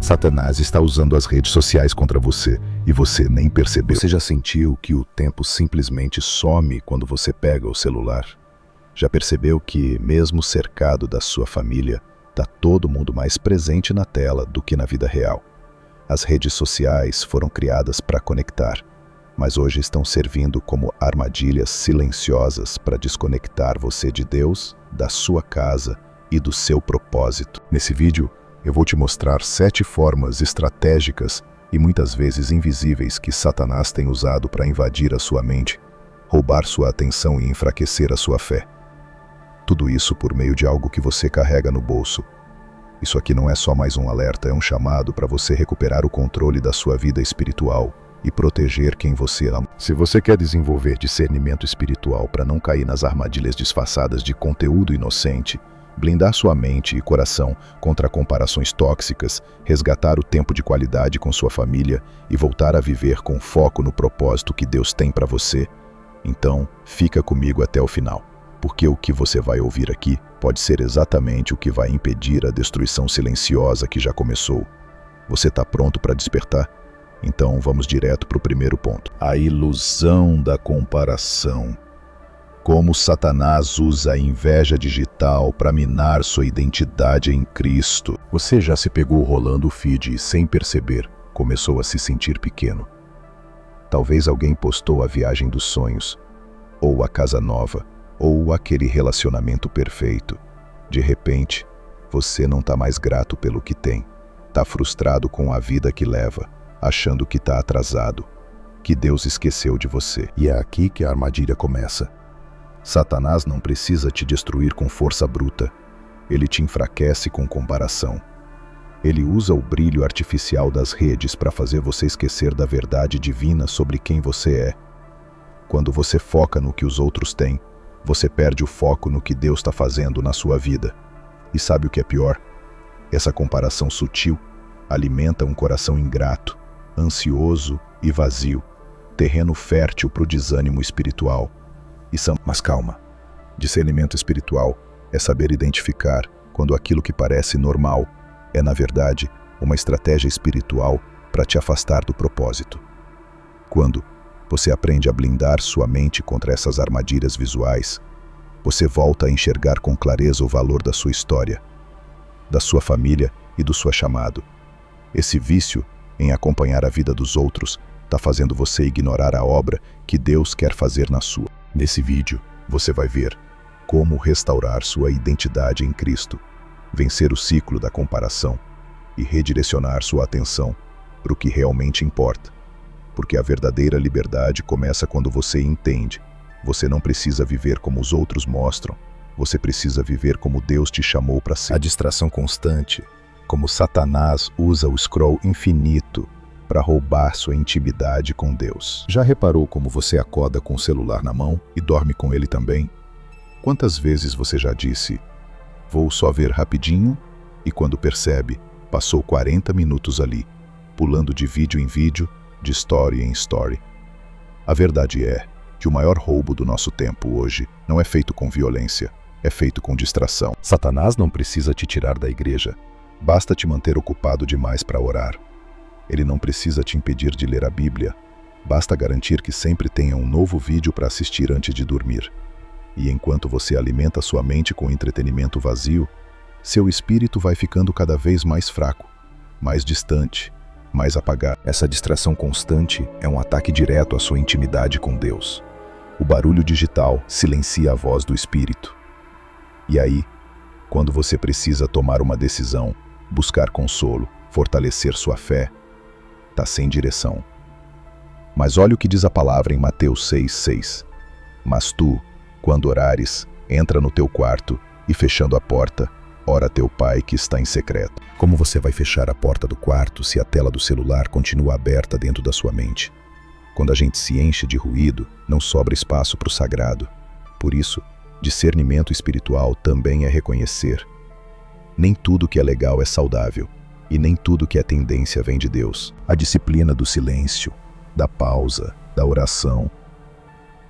Satanás está usando as redes sociais contra você e você nem percebeu. Você já sentiu que o tempo simplesmente some quando você pega o celular? Já percebeu que, mesmo cercado da sua família, está todo mundo mais presente na tela do que na vida real? As redes sociais foram criadas para conectar, mas hoje estão servindo como armadilhas silenciosas para desconectar você de Deus, da sua casa e do seu propósito. Nesse vídeo, eu vou te mostrar 7 formas estratégicas e muitas vezes invisíveis que Satanás tem usado para invadir a sua mente, roubar sua atenção e enfraquecer a sua fé. Tudo isso por meio de algo que você carrega no bolso. Isso aqui não é só mais um alerta, é um chamado para você recuperar o controle da sua vida espiritual e proteger quem você ama. Se você quer desenvolver discernimento espiritual para não cair nas armadilhas disfarçadas de conteúdo inocente, blindar sua mente e coração contra comparações tóxicas, resgatar o tempo de qualidade com sua família e voltar a viver com foco no propósito que Deus tem para você, então fica comigo até o final, porque o que você vai ouvir aqui pode ser exatamente o que vai impedir a destruição silenciosa que já começou. Você está pronto para despertar? Então vamos direto para o primeiro ponto. A ilusão da comparação. Como Satanás usa a inveja digital para minar sua identidade em Cristo. Você já se pegou rolando o feed e, sem perceber, começou a se sentir pequeno. Talvez alguém postou a viagem dos sonhos, ou a casa nova, ou aquele relacionamento perfeito. De repente, você não está mais grato pelo que tem. Está frustrado com a vida que leva, achando que está atrasado, que Deus esqueceu de você. E é aqui que a armadilha começa. Satanás não precisa te destruir com força bruta. Ele te enfraquece com comparação. Ele usa o brilho artificial das redes para fazer você esquecer da verdade divina sobre quem você é. Quando você foca no que os outros têm, você perde o foco no que Deus está fazendo na sua vida. E sabe o que é pior? Essa comparação sutil alimenta um coração ingrato, ansioso e vazio, terreno fértil para o desânimo espiritual. Mas calma, discernimento espiritual é saber identificar quando aquilo que parece normal é, na verdade, uma estratégia espiritual para te afastar do propósito. Quando você aprende a blindar sua mente contra essas armadilhas visuais, você volta a enxergar com clareza o valor da sua história, da sua família e do seu chamado. Esse vício em acompanhar a vida dos outros está fazendo você ignorar a obra que Deus quer fazer na sua. Nesse vídeo, você vai ver como restaurar sua identidade em Cristo, vencer o ciclo da comparação e redirecionar sua atenção para o que realmente importa. Porque a verdadeira liberdade começa quando você entende. Você não precisa viver como os outros mostram, você precisa viver como Deus te chamou para ser. A distração constante, como Satanás usa o scroll infinito para roubar sua intimidade com Deus. Já reparou como você acorda com o celular na mão e dorme com ele também? Quantas vezes você já disse, vou só ver rapidinho, e quando percebe, passou 40 minutos ali, pulando de vídeo em vídeo, de story em story. A verdade é que o maior roubo do nosso tempo hoje não é feito com violência, é feito com distração. Satanás não precisa te tirar da igreja, basta te manter ocupado demais para orar. Ele não precisa te impedir de ler a Bíblia, basta garantir que sempre tenha um novo vídeo para assistir antes de dormir. E enquanto você alimenta sua mente com entretenimento vazio, seu espírito vai ficando cada vez mais fraco, mais distante, mais apagado. Essa distração constante é um ataque direto à sua intimidade com Deus. O barulho digital silencia a voz do espírito. E aí, quando você precisa tomar uma decisão, buscar consolo, fortalecer sua fé, está sem direção. Mas olha o que diz a palavra em Mateus 6:6. Mas tu, quando orares, entra no teu quarto e, fechando a porta, ora a teu pai que está em secreto. Como você vai fechar a porta do quarto se a tela do celular continua aberta dentro da sua mente? Quando a gente se enche de ruído, não sobra espaço para o sagrado. Por isso, discernimento espiritual também é reconhecer. Nem tudo que é legal é saudável. E nem tudo que é tendência vem de Deus. A disciplina do silêncio, da pausa, da oração,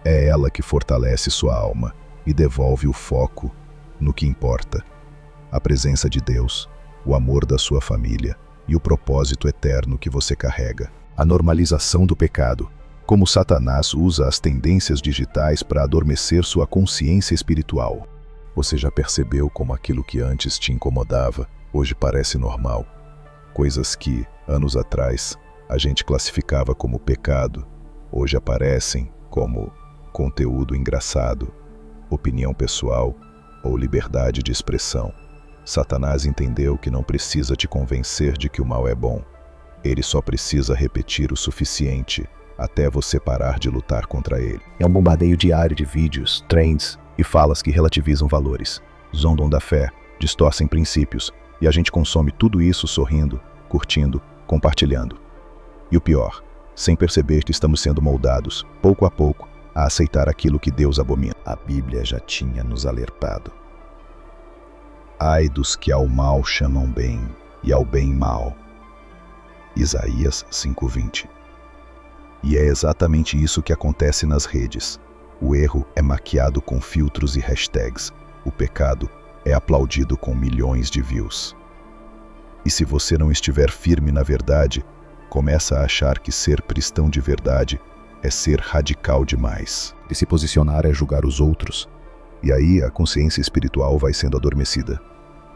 é ela que fortalece sua alma e devolve o foco no que importa. A presença de Deus, o amor da sua família e o propósito eterno que você carrega. A normalização do pecado. Como Satanás usa as tendências digitais para adormecer sua consciência espiritual. Você já percebeu como aquilo que antes te incomodava, hoje parece normal? Coisas que, anos atrás, a gente classificava como pecado, hoje aparecem como conteúdo engraçado, opinião pessoal ou liberdade de expressão. Satanás entendeu que não precisa te convencer de que o mal é bom. Ele só precisa repetir o suficiente até você parar de lutar contra ele. É um bombardeio diário de vídeos, trends e falas que relativizam valores, zombam da fé, distorcem princípios, e a gente consome tudo isso sorrindo, curtindo, compartilhando. E o pior, sem perceber que estamos sendo moldados, pouco a pouco, a aceitar aquilo que Deus abomina. A Bíblia já tinha nos alertado. Ai dos que ao mal chamam bem e ao bem mal. Isaías 5:20. E é exatamente isso que acontece nas redes. O erro é maquiado com filtros e hashtags. O pecado é aplaudido com milhões de views. E se você não estiver firme na verdade, começa a achar que ser cristão de verdade é ser radical demais. E se posicionar é julgar os outros. E aí a consciência espiritual vai sendo adormecida.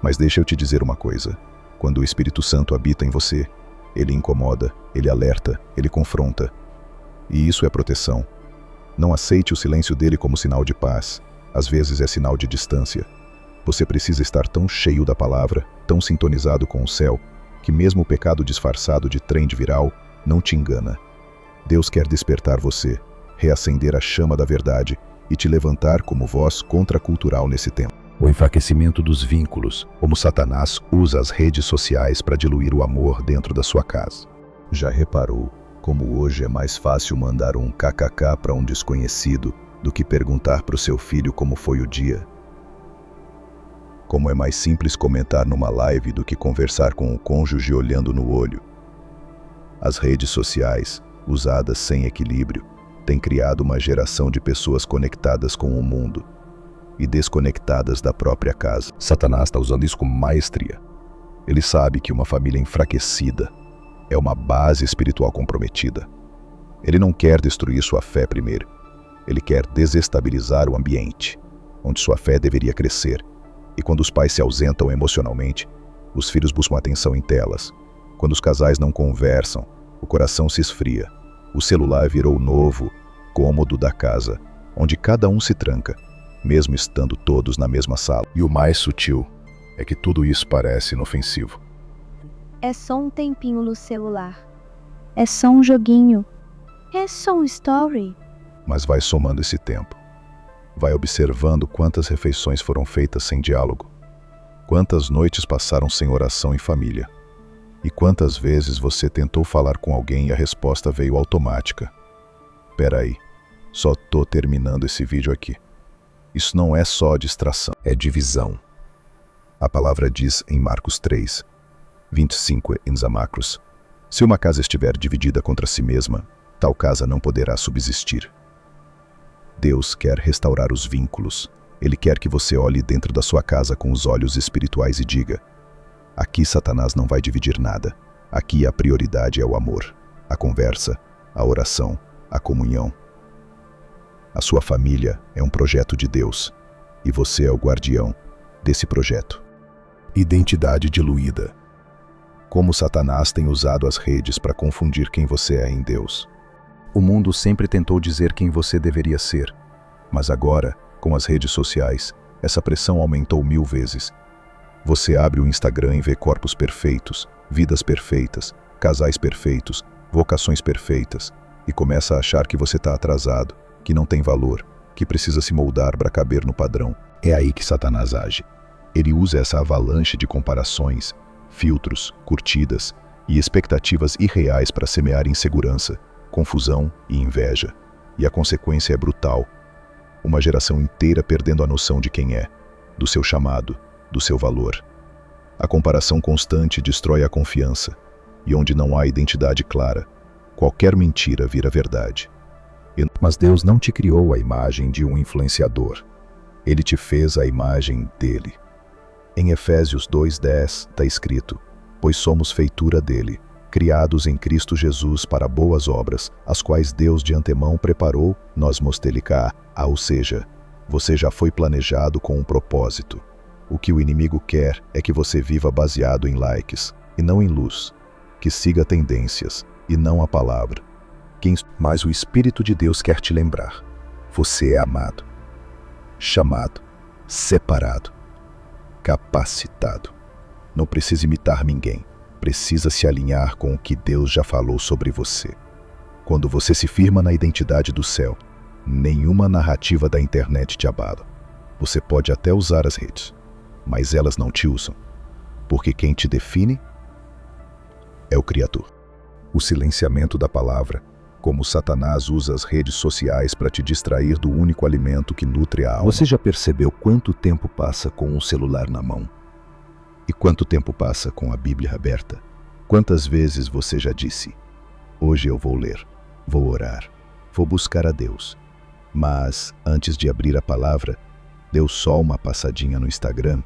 Mas deixa eu te dizer uma coisa. Quando o Espírito Santo habita em você, ele incomoda, ele alerta, ele confronta. E isso é proteção. Não aceite o silêncio dele como sinal de paz. Às vezes é sinal de distância. Você precisa estar tão cheio da palavra, tão sintonizado com o céu, que mesmo o pecado disfarçado de trend viral não te engana. Deus quer despertar você, reacender a chama da verdade e te levantar como voz contracultural nesse tempo. O enfraquecimento dos vínculos, como Satanás usa as redes sociais para diluir o amor dentro da sua casa. Já reparou como hoje é mais fácil mandar um kkk para um desconhecido do que perguntar para o seu filho como foi o dia? Como é mais simples comentar numa live do que conversar com o cônjuge olhando no olho? As redes sociais, usadas sem equilíbrio, têm criado uma geração de pessoas conectadas com o mundo e desconectadas da própria casa. Satanás está usando isso com maestria. Ele sabe que uma família enfraquecida é uma base espiritual comprometida. Ele não quer destruir sua fé primeiro. Ele quer desestabilizar o ambiente, onde sua fé deveria crescer. E quando os pais se ausentam emocionalmente, os filhos buscam atenção em telas. Quando os casais não conversam, o coração se esfria. O celular virou o novo cômodo da casa, onde cada um se tranca, mesmo estando todos na mesma sala. E o mais sutil é que tudo isso parece inofensivo. É só um tempinho no celular. É só um joguinho. É só um story. Mas vai somando esse tempo. Vai observando quantas refeições foram feitas sem diálogo. Quantas noites passaram sem oração em família. E quantas vezes você tentou falar com alguém e a resposta veio automática. Peraí, só tô terminando esse vídeo aqui. Isso não é só distração, é divisão. A palavra diz em Marcos 3, 25 em Zamacros: se uma casa estiver dividida contra si mesma, tal casa não poderá subsistir. Deus quer restaurar os vínculos. Ele quer que você olhe dentro da sua casa com os olhos espirituais e diga: aqui Satanás não vai dividir nada. Aqui a prioridade é o amor, a conversa, a oração, a comunhão. A sua família é um projeto de Deus, e você é o guardião desse projeto. Identidade diluída. Como Satanás tem usado as redes para confundir quem você é em Deus. O mundo sempre tentou dizer quem você deveria ser, mas agora, com as redes sociais, essa pressão aumentou 1000 vezes. Você abre o Instagram e vê corpos perfeitos, vidas perfeitas, casais perfeitos, vocações perfeitas, e começa a achar que você está atrasado, que não tem valor, que precisa se moldar para caber no padrão. É aí que Satanás age. Ele usa essa avalanche de comparações, filtros, curtidas e expectativas irreais para semear insegurança, confusão e inveja. E a consequência é brutal. Uma geração inteira perdendo a noção de quem é, do seu chamado, do seu valor. A comparação constante destrói a confiança, e onde não há identidade clara, qualquer mentira vira verdade. Mas Deus não te criou a imagem de um influenciador. Ele te fez a imagem dele. Em Efésios 2:10 está escrito: pois somos feitura dele, criados em Cristo Jesus para boas obras, as quais Deus de antemão preparou, nós mostelicar, ou seja, você já foi planejado com um propósito. O que o inimigo quer é que você viva baseado em likes, e não em luz, que siga tendências, e não a palavra. Mas o Espírito de Deus quer te lembrar, você é amado, chamado, separado, capacitado. Não precisa imitar ninguém, precisa se alinhar com o que Deus já falou sobre você. Quando você se firma na identidade do céu, nenhuma narrativa da internet te abala. Você pode até usar as redes, mas elas não te usam, porque quem te define é o Criador. O silenciamento da palavra, como Satanás usa as redes sociais para te distrair do único alimento que nutre a alma. Você já percebeu quanto tempo passa com um celular na mão? E quanto tempo passa com a Bíblia aberta? Quantas vezes você já disse: hoje eu vou ler, vou orar, vou buscar a Deus. Mas, antes de abrir a palavra, deu só uma passadinha no Instagram.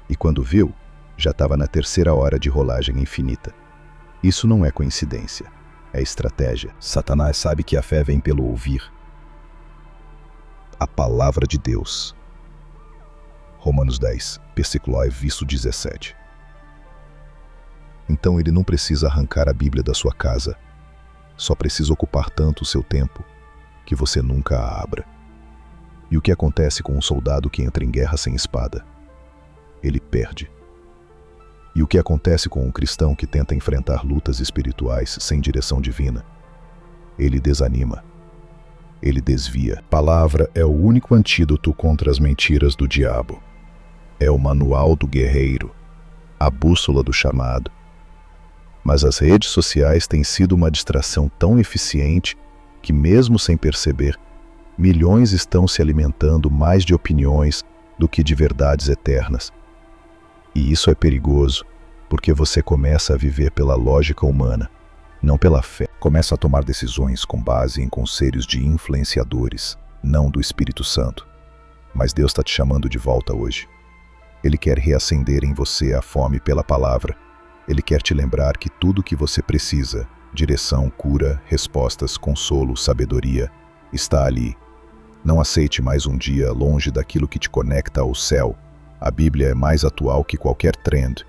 E quando viu, já estava na 3ª hora de rolagem infinita. Isso não é coincidência, é estratégia. Satanás sabe que a fé vem pelo ouvir a palavra de Deus. Romanos 10, versículo 17. Então ele não precisa arrancar a Bíblia da sua casa, só precisa ocupar tanto o seu tempo que você nunca a abra. E o que acontece com um soldado que entra em guerra sem espada? Ele perde. E o que acontece com um cristão que tenta enfrentar lutas espirituais sem direção divina? Ele desanima. Ele desvia. A palavra é o único antídoto contra as mentiras do diabo. É o manual do guerreiro, a bússola do chamado. Mas as redes sociais têm sido uma distração tão eficiente que, mesmo sem perceber, milhões estão se alimentando mais de opiniões do que de verdades eternas. E isso é perigoso, porque você começa a viver pela lógica humana, não pela fé. Começa a tomar decisões com base em conselhos de influenciadores, não do Espírito Santo. Mas Deus está te chamando de volta hoje. Ele quer reacender em você a fome pela palavra. Ele quer te lembrar que tudo o que você precisa, direção, cura, respostas, consolo, sabedoria, está ali. Não aceite mais um dia longe daquilo que te conecta ao céu. A Bíblia é mais atual que qualquer trend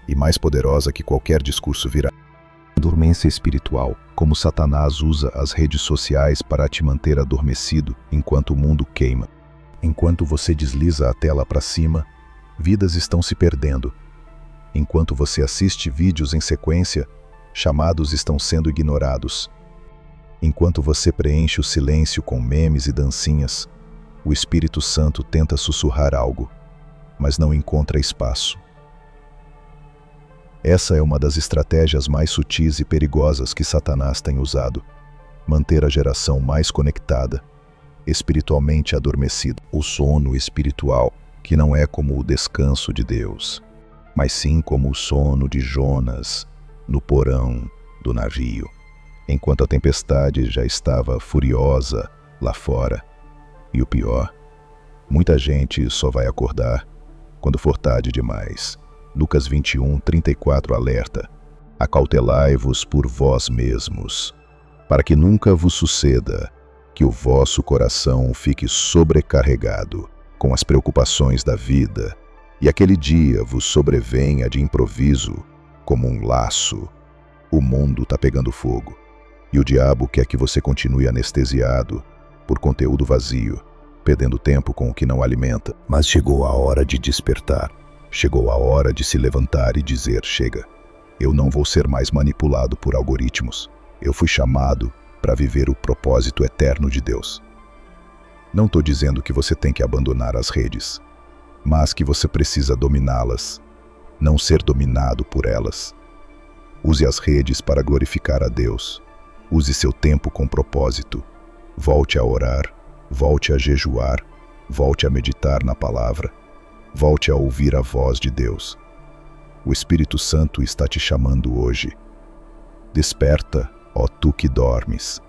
e mais poderosa que qualquer discurso viral. Dormência espiritual, como Satanás usa as redes sociais para te manter adormecido enquanto o mundo queima. Enquanto você desliza a tela para cima, vidas estão se perdendo. Enquanto você assiste vídeos em sequência, chamados estão sendo ignorados. Enquanto você preenche o silêncio com memes e dancinhas, o Espírito Santo tenta sussurrar algo, mas não encontra espaço. Essa é uma das estratégias mais sutis e perigosas que Satanás tem usado: manter a geração mais conectada, espiritualmente adormecida. O sono espiritual, que não é como o descanso de Deus, mas sim como o sono de Jonas no porão do navio, enquanto a tempestade já estava furiosa lá fora. E o pior, muita gente só vai acordar quando for tarde demais. Lucas 21:34 alerta: acautelai-vos por vós mesmos, para que nunca vos suceda que o vosso coração fique sobrecarregado com as preocupações da vida, e aquele dia vos sobrevenha de improviso, como um laço. O mundo está pegando fogo, e o diabo quer que você continue anestesiado por conteúdo vazio, perdendo tempo com o que não alimenta. Mas chegou a hora de despertar. Chegou a hora de se levantar e dizer: chega, eu não vou ser mais manipulado por algoritmos. Eu fui chamado para viver o propósito eterno de Deus. Não estou dizendo que você tem que abandonar as redes, mas que você precisa dominá-las, não ser dominado por elas. Use as redes para glorificar a Deus. Use seu tempo com propósito. Volte a orar, volte a jejuar, volte a meditar na palavra, volte a ouvir a voz de Deus. O Espírito Santo está te chamando hoje. Desperta, ó tu que dormes.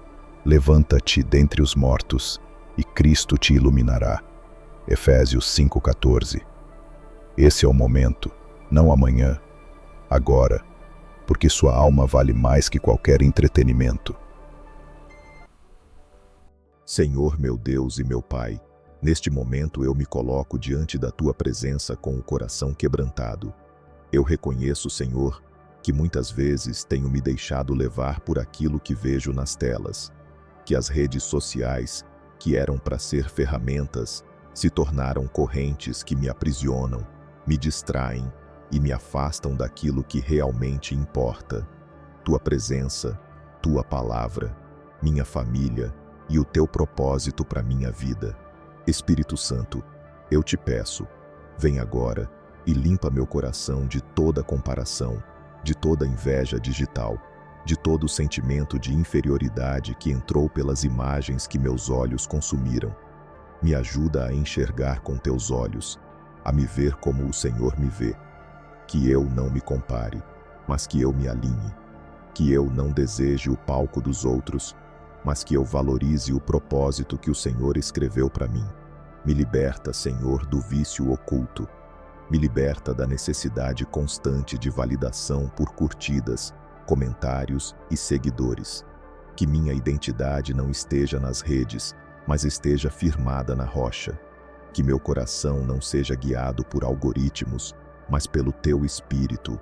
Levanta-te dentre os mortos, e Cristo te iluminará. Efésios 5:14. Esse é o momento, não amanhã, agora, porque sua alma vale mais que qualquer entretenimento. Senhor meu Deus e meu Pai, neste momento eu me coloco diante da Tua presença com o coração quebrantado. Eu reconheço, Senhor, que muitas vezes tenho me deixado levar por aquilo que vejo nas telas, que as redes sociais, que eram para ser ferramentas, se tornaram correntes que me aprisionam, me distraem e me afastam daquilo que realmente importa. Tua presença, Tua palavra, minha família e o Teu propósito para minha vida. Espírito Santo, eu te peço, vem agora e limpa meu coração de toda comparação, de toda inveja digital, de todo sentimento de inferioridade que entrou pelas imagens que meus olhos consumiram. Me ajuda a enxergar com Teus olhos, a me ver como o Senhor me vê. Que eu não me compare, mas que eu me alinhe. Que eu não deseje o palco dos outros, mas que eu valorize o propósito que o Senhor escreveu para mim. Me liberta, Senhor, do vício oculto. Me liberta da necessidade constante de validação por curtidas, comentários e seguidores. Que minha identidade não esteja nas redes, mas esteja firmada na rocha. Que meu coração não seja guiado por algoritmos, mas pelo Teu Espírito.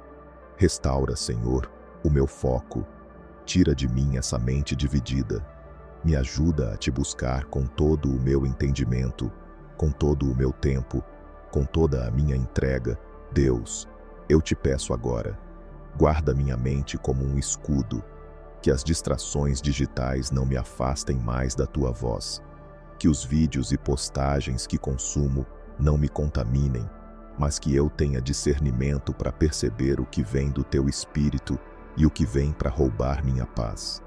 Restaura, Senhor, o meu foco. Tira de mim essa mente dividida. Me ajuda a Te buscar com todo o meu entendimento, com todo o meu tempo, com toda a minha entrega. Deus, eu Te peço agora, guarda minha mente como um escudo, que as distrações digitais não me afastem mais da Tua voz, que os vídeos e postagens que consumo não me contaminem, mas que eu tenha discernimento para perceber o que vem do Teu Espírito e o que vem para roubar minha paz.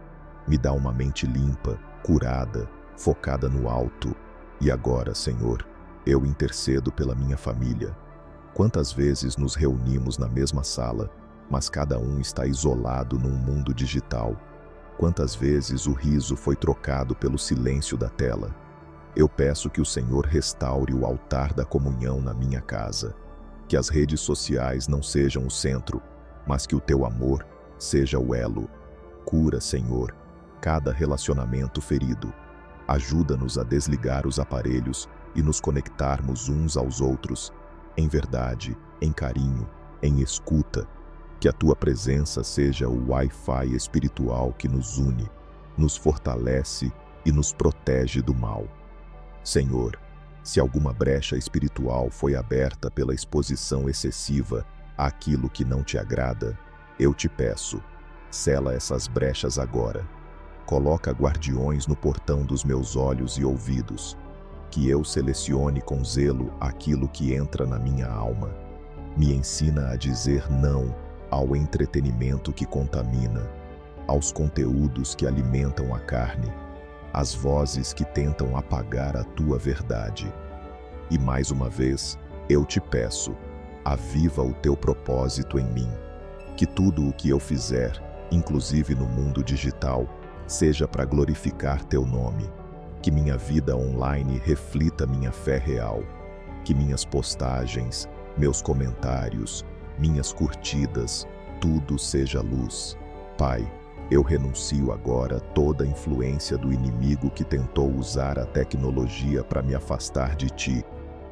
Me dá uma mente limpa, curada, focada no alto. E agora, Senhor, eu intercedo pela minha família. Quantas vezes nos reunimos na mesma sala, mas cada um está isolado num mundo digital? Quantas vezes o riso foi trocado pelo silêncio da tela? Eu peço que o Senhor restaure o altar da comunhão na minha casa. Que as redes sociais não sejam o centro, mas que o Teu amor seja o elo. Cura, Senhor, cada relacionamento ferido. Ajuda-nos a desligar os aparelhos e nos conectarmos uns aos outros, em verdade, em carinho, em escuta. Que a Tua presença seja o Wi-Fi espiritual que nos une, nos fortalece e nos protege do mal. Senhor, se alguma brecha espiritual foi aberta pela exposição excessiva àquilo que não Te agrada, eu Te peço, sela essas brechas agora. Coloca guardiões no portão dos meus olhos e ouvidos, que eu selecione com zelo aquilo que entra na minha alma. Me ensina a dizer não ao entretenimento que contamina, aos conteúdos que alimentam a carne, às vozes que tentam apagar a Tua verdade. E mais uma vez, eu Te peço, aviva o Teu propósito em mim. Que tudo o que eu fizer, inclusive no mundo digital, seja para glorificar Teu nome. Que minha vida online reflita minha fé real. Que minhas postagens, meus comentários, minhas curtidas, tudo seja luz. Pai, eu renuncio agora toda a influência do inimigo que tentou usar a tecnologia para me afastar de Ti.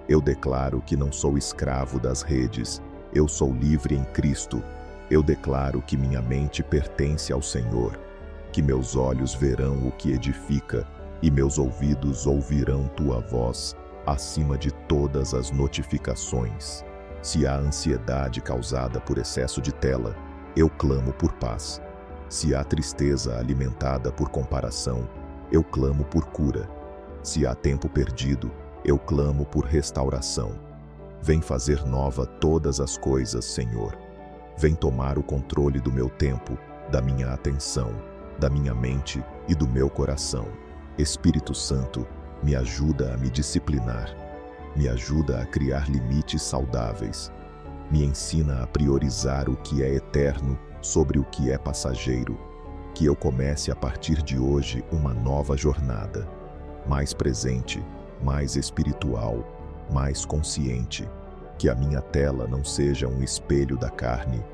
Eu declaro que não sou escravo das redes, eu sou livre em Cristo. Eu declaro que minha mente pertence ao Senhor, que meus olhos verão o que edifica e meus ouvidos ouvirão Tua voz, acima de todas as notificações. Se há ansiedade causada por excesso de tela, eu clamo por paz. Se há tristeza alimentada por comparação, eu clamo por cura. Se há tempo perdido, eu clamo por restauração. Vem fazer nova todas as coisas, Senhor. Vem tomar o controle do meu tempo, da minha atenção, da minha mente e do meu coração. Espírito Santo, me ajuda a me disciplinar. Me ajuda a criar limites saudáveis. Me ensina a priorizar o que é eterno sobre o que é passageiro. Que eu comece a partir de hoje uma nova jornada, mais presente, mais espiritual, mais consciente. Que a minha tela não seja um espelho da carne,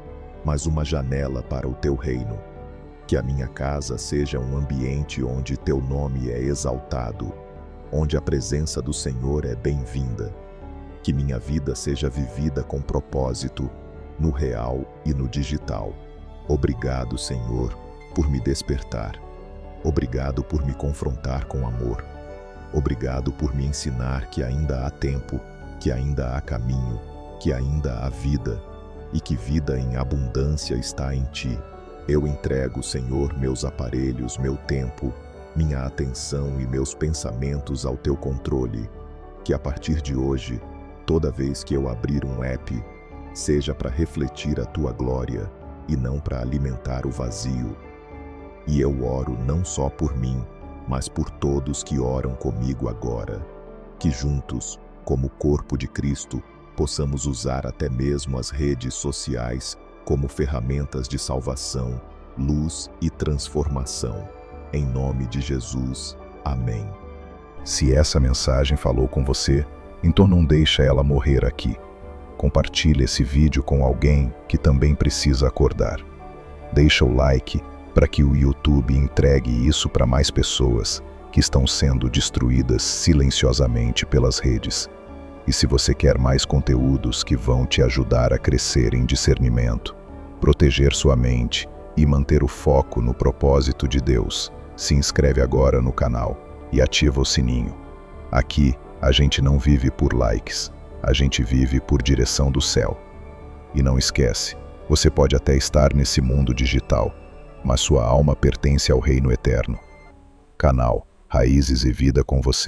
mas uma janela para o teu reino. Que a minha casa seja um ambiente onde teu nome é exaltado, onde a presença do Senhor é bem-vinda. Que minha vida seja vivida com propósito, no real e no digital. Obrigado, Senhor, por me despertar. Obrigado por me confrontar com amor. Obrigado por me ensinar que ainda há tempo, que ainda há caminho, que ainda há vida, e que vida em abundância está em Ti. Eu entrego, Senhor, meus aparelhos, meu tempo, minha atenção e meus pensamentos ao Teu controle. Que a partir de hoje, toda vez que eu abrir um app, seja para refletir a Tua glória e não para alimentar o vazio. E eu oro não só por mim, mas por todos que oram comigo agora. Que juntos, como corpo de Cristo, possamos usar até mesmo as redes sociais como ferramentas de salvação, luz e transformação. Em nome de Jesus. Amém. Se essa mensagem falou com você, então não deixa ela morrer aqui. Compartilhe esse vídeo com alguém que também precisa acordar. Deixa o like para que o YouTube entregue isso para mais pessoas que estão sendo destruídas silenciosamente pelas redes. E se você quer mais conteúdos que vão te ajudar a crescer em discernimento, proteger sua mente e manter o foco no propósito de Deus, se inscreve agora no canal e ativa o sininho. Aqui, a gente não vive por likes, a gente vive por direção do céu. E não esquece, você pode até estar nesse mundo digital, mas sua alma pertence ao reino eterno. Canal Raízes e Vida com você.